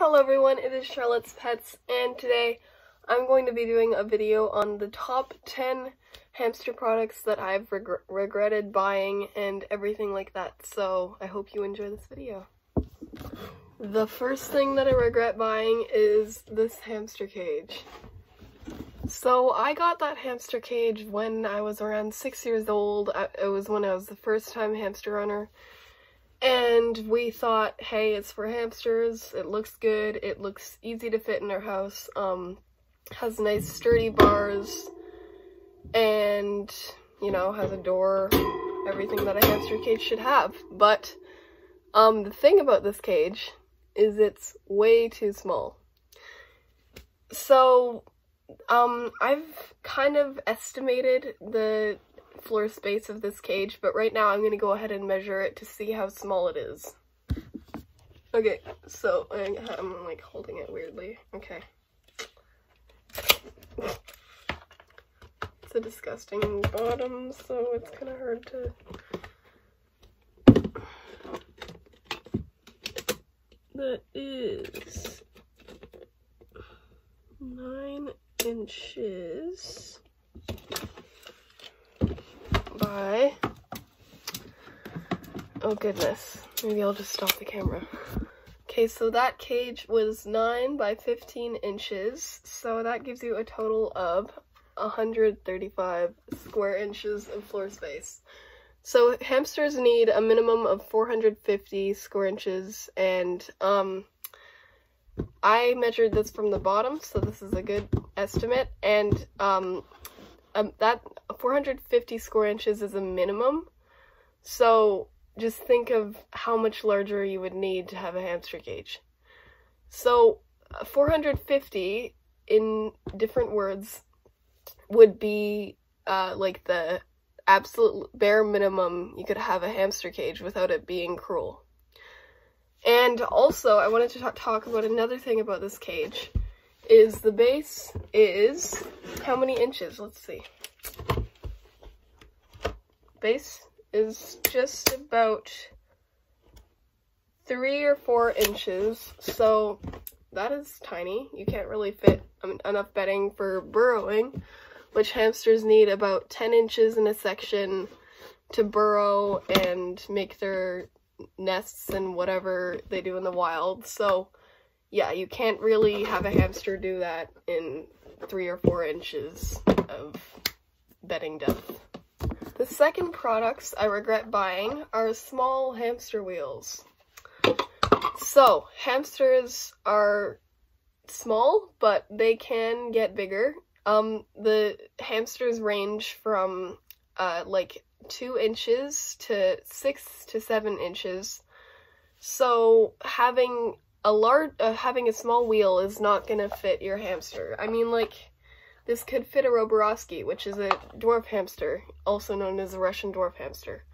Hello everyone, it is Charlotte's Pets, and today I'm going to be doing a video on the top 10 hamster products that I've regretted buying and everything like that, so I hope you enjoy this video. The first thing that I regret buying is this hamster cage. So I got that hamster cage when I was around 6 years old. It was when I was the first time hamster owner. And we thought, hey, it's for hamsters, it looks good, it looks easy to fit in our house, has nice sturdy bars, and, you know, has a door, everything that a hamster cage should have. But, the thing about this cage is it's way too small. So, I've kind of estimated the floor space of this cage, but right now I'm going to go ahead and measure it to see how small it is. Okay, so I'm like holding it weirdly. Okay. It's a disgusting bottom, so it's kind of hard to... That is 9 inches by, oh goodness, maybe I'll just stop the camera. Okay, so that cage was 9 by 15 inches, so that gives you a total of 135 square inches of floor space. So hamsters need a minimum of 450 square inches, and I measured this from the bottom, so this is a good estimate, and that 450 square inches is a minimum, so just think of how much larger you would need to have a hamster cage. So 450 in different words would be like the absolute bare minimum you could have a hamster cage without it being cruel. And also I wanted to talk about another thing about this cage. Is the base is how many inches? Let's see. Base is just about 3 or 4 inches, so that is tiny. You can't really fit enough bedding for burrowing, which hamsters need about 10 inches in a section to burrow and make their nests and whatever they do in the wild. So yeah, you can't really have a hamster do that in 3 or 4 inches of bedding depth. The second products I regret buying are small hamster wheels. So, hamsters are small, but they can get bigger. The hamsters range from like 2 inches to 6 to 7 inches. So having a small wheel is not gonna fit your hamster. I mean, like, this could fit a Roborowski, which is a dwarf hamster, also known as a Russian dwarf hamster.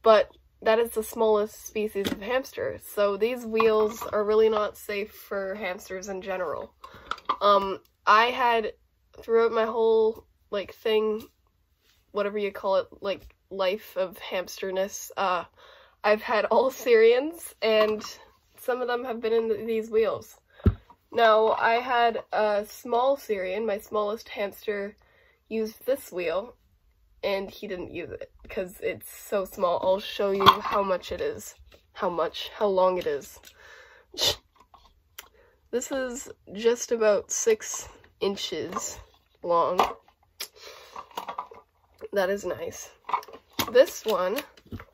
But that is the smallest species of hamster, so these wheels are really not safe for hamsters in general. I had, throughout my whole, like, thing, whatever you call it, like, life of hamsterness, I've had all Syrians, and some of them have been in these wheels. Now, I had a small Syrian, my smallest hamster, used this wheel, and he didn't use it, because it's so small. I'll show you how much it is. How long it is. This is just about 6 inches long. That is nice. This one,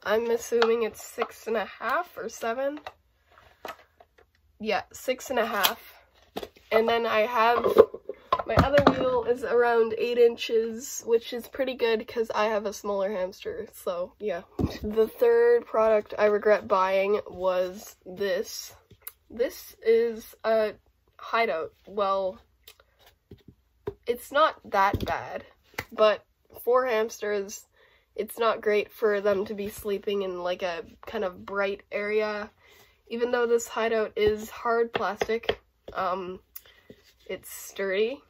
I'm assuming it's 6.5 or 7. Yeah, 6.5. And then I have, my other wheel is around 8 inches, which is pretty good because I have a smaller hamster, so yeah. The third product I regret buying was this. This is a hideout. Well, it's not that bad, but for hamsters, it's not great for them to be sleeping in like a kind of bright area. Even though this hideout is hard plastic, it's sturdy.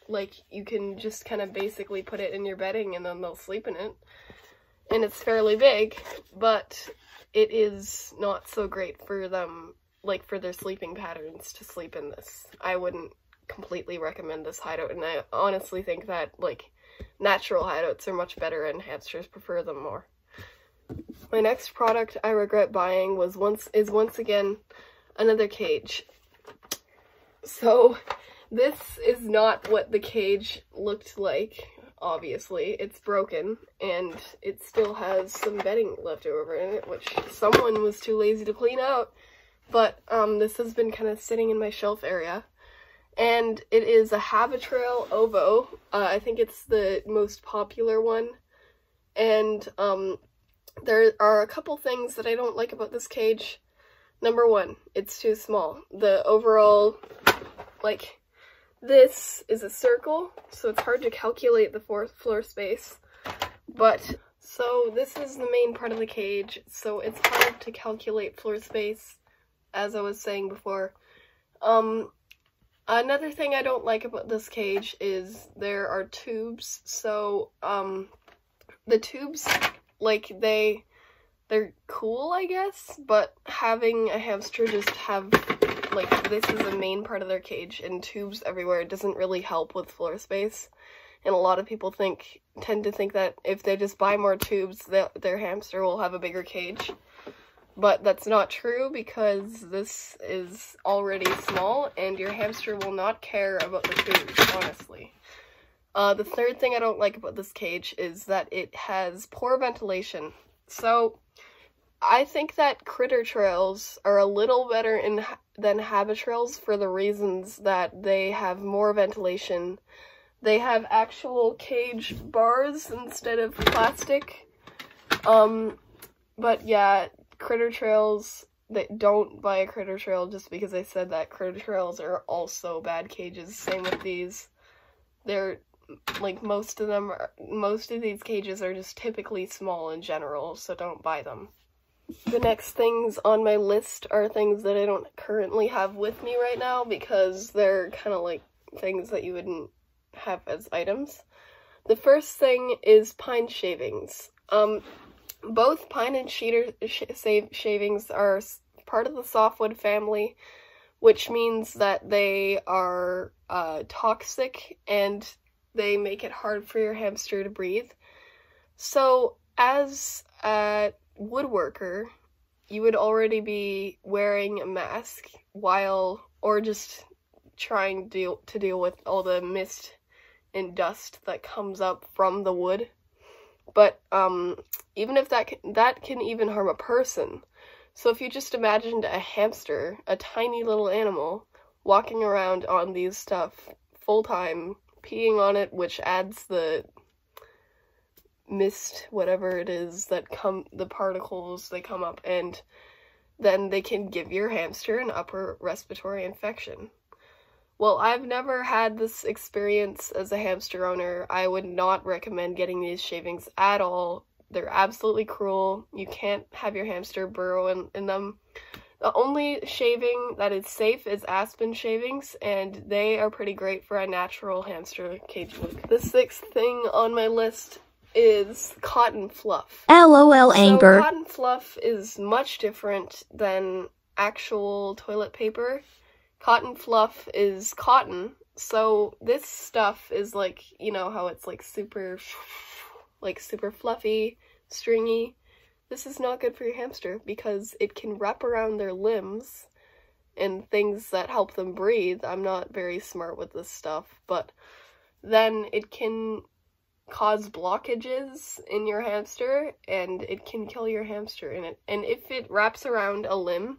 Like, you can just kind of basically put it in your bedding and then they'll sleep in it. And it's fairly big, but it is not so great for them, like for their sleeping patterns, to sleep in this. I wouldn't completely recommend this hideout, and I honestly think that, like, natural hideouts are much better and hamsters prefer them more. My next product I regret buying is once again another cage. So this is not what the cage looked like, obviously. It's broken, and it still has some bedding left over in it, which someone was too lazy to clean out. But this has been kind of sitting in my shelf area. And it is a Habitrail Ovo. I think it's the most popular one. And there are a couple things that I don't like about this cage. Number one, it's too small. The overall, like, this is a circle, so it's hard to calculate the floor space. But, so this is the main part of the cage, so it's hard to calculate floor space, as I was saying before. Another thing I don't like about this cage is there are tubes, so, the tubes, like, they're cool, I guess, but having a hamster just have, like, this is the main part of their cage, and tubes everywhere doesn't really help with floor space, and a lot of people tend to think that if they just buy more tubes, their hamster will have a bigger cage. But that's not true, because this is already small, and your hamster will not care about the tubes, honestly. The third thing I don't like about this cage is that it has poor ventilation. So, I think that critter trails are a little better than Habitrails for the reasons that they have more ventilation. They have actual cage bars instead of plastic. But yeah, critter trails, don't buy a critter trail just because I said that. Critter trails are also bad cages. Same with these. They're, like, most of these cages are just typically small in general, so don't buy them. The next things on my list are things that I don't currently have with me right now, because they're kind of like things that you wouldn't have as items. The first thing is pine shavings. Both pine and cedar shavings are part of the softwood family, which means that they are toxic and they make it hard for your hamster to breathe. So, as a woodworker, you would already be wearing a mask or just trying to deal with all the mist and dust that comes up from the wood. But even if that can even harm a person. So if you just imagined a hamster, a tiny little animal, walking around on these stuff full-time, peeing on it, which adds the mist, whatever it is, the particles, they come up, and then they can give your hamster an upper respiratory infection. Well, I've never had this experience as a hamster owner. I would not recommend getting these shavings at all. They're absolutely cruel. You can't have your hamster burrow in them. The only shaving that is safe is aspen shavings, and they are pretty great for a natural hamster cage look. The sixth thing on my list is cotton fluff. LOL anger. So cotton fluff is much different than actual toilet paper. Cotton fluff is cotton, so this stuff is like, you know how it's like super fluffy, stringy. This is not good for your hamster because it can wrap around their limbs and things that help them breathe. I'm not very smart with this stuff, but then it can cause blockages in your hamster, and it can kill your hamster in it. And if it wraps around a limb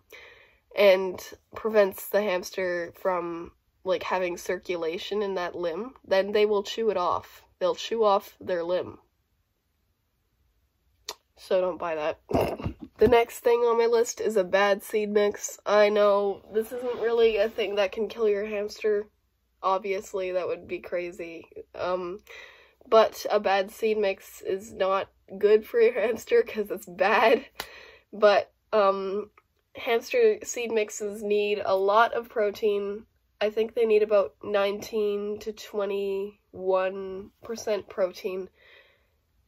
and prevents the hamster from, like, having circulation in that limb, then they will chew it off. They'll chew off their limb. So don't buy that. The next thing on my list is a bad seed mix. I know this isn't really a thing that can kill your hamster. Obviously, that would be crazy. But a bad seed mix is not good for your hamster because it's bad. But hamster seed mixes need a lot of protein. I think they need about 19 to 21% protein.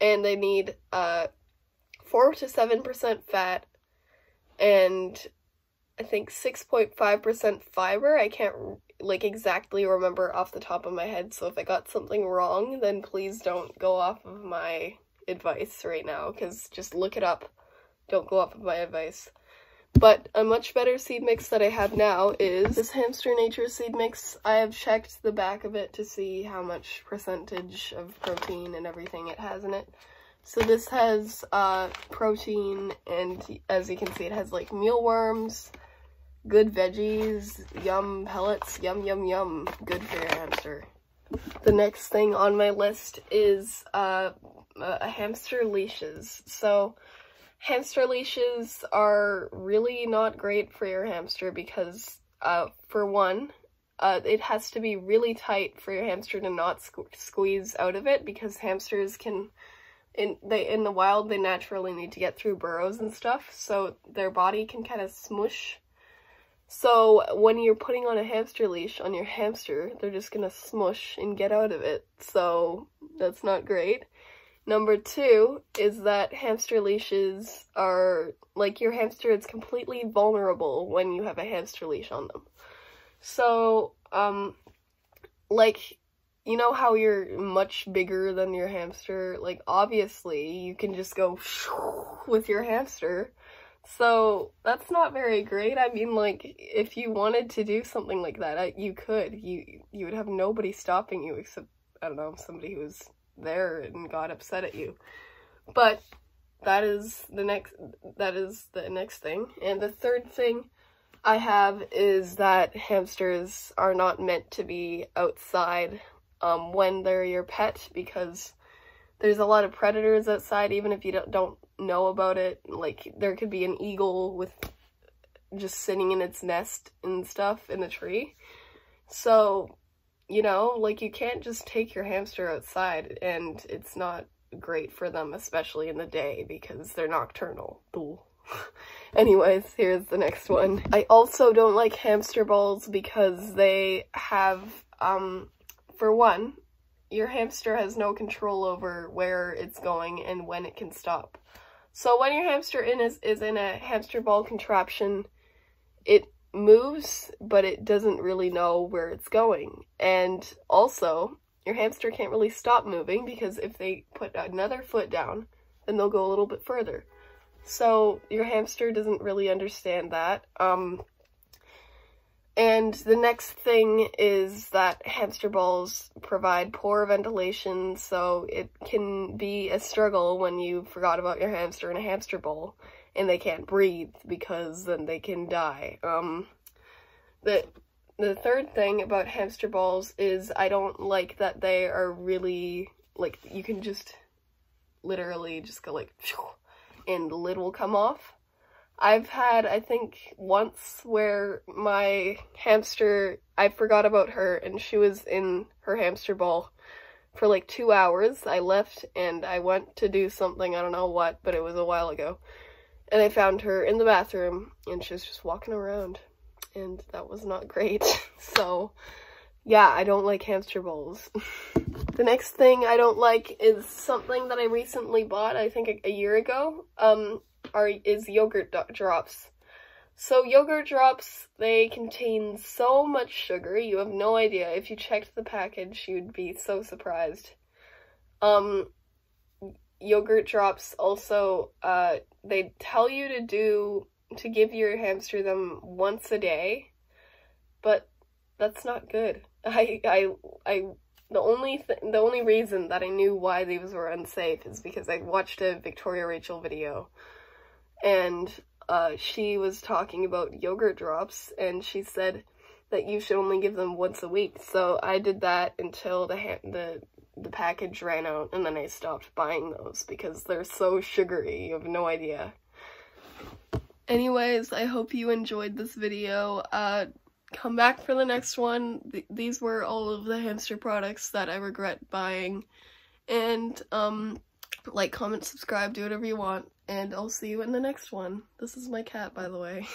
And they need 4 to 7% fat and I think 6.5% fiber. I can't like exactly remember off the top of my head, so if I got something wrong, then please don't go off of my advice right now, because just look it up. Don't go off of my advice. But a much better seed mix that I have now is this Hamster Nature seed mix. I have checked the back of it to see how much percentage of protein and everything it has in it. So this has protein, and as you can see, it has like mealworms, good veggies, yum pellets, yum yum yum, good for your hamster. The next thing on my list is hamster leashes. So hamster leashes are really not great for your hamster because, for one, it has to be really tight for your hamster to not squeeze out of it, because hamsters can, in the wild, they naturally need to get through burrows and stuff, so their body can kind of smush. So when you're putting on a hamster leash on your hamster, they're just gonna smush and get out of it, so that's not great. Number two is that hamster leashes are, like, your hamster is completely vulnerable when you have a hamster leash on them. So, like, you know how you're much bigger than your hamster? Like, obviously, you can just go with your hamster. So, that's not very great. I mean, like, if you wanted to do something like that, you could. You would have nobody stopping you except, I don't know, somebody who was there and got upset at you. But that is the next thing. And the third thing I have is that hamsters are not meant to be outside when they're your pet, because there's a lot of predators outside, even if you don't know about it. Like, there could be an eagle with just sitting in its nest and stuff in the tree. So, you know, like, you can't just take your hamster outside, and it's not great for them, especially in the day, because they're nocturnal. Ooh. Anyways, here's the next one. I also don't like hamster balls because they have, for one, your hamster has no control over where it's going and when it can stop. So when your hamster is in a hamster ball contraption, it moves, but it doesn't really know where it's going. And also, your hamster can't really stop moving, because if they put another foot down, then they'll go a little bit further. So your hamster doesn't really understand that. And the next thing is that hamster balls provide poor ventilation, so it can be a struggle when you forgot about your hamster in a hamster ball and they can't breathe, because then they can die. The third thing about hamster balls is I don't like that they are really, like, you can just literally just go like, and the lid will come off. I've had, I think, once where my hamster, I forgot about her, and she was in her hamster ball for like 2 hours. I left and I went to do something, I don't know what, but it was a while ago. And I found her in the bathroom, and she was just walking around, and that was not great. So, yeah, I don't like hamster balls. The next thing I don't like is something that I recently bought, I think a year ago, is yogurt drops. So yogurt drops, they contain so much sugar, you have no idea. If you checked the package, you'd be so surprised. Yogurt drops also, they tell you to give your hamster them once a day, but that's not good. The only reason that I knew why these were unsafe is because I watched a Victoria Rachel video, and she was talking about yogurt drops, and she said that you should only give them once a week. So I did that until the package ran out, and then I stopped buying those because they're so sugary, you have no idea. Anyways, I hope you enjoyed this video. Come back for the next one. These were all of the hamster products that I regret buying. And, like, comment, subscribe, do whatever you want, and I'll see you in the next one. This is my cat, by the way.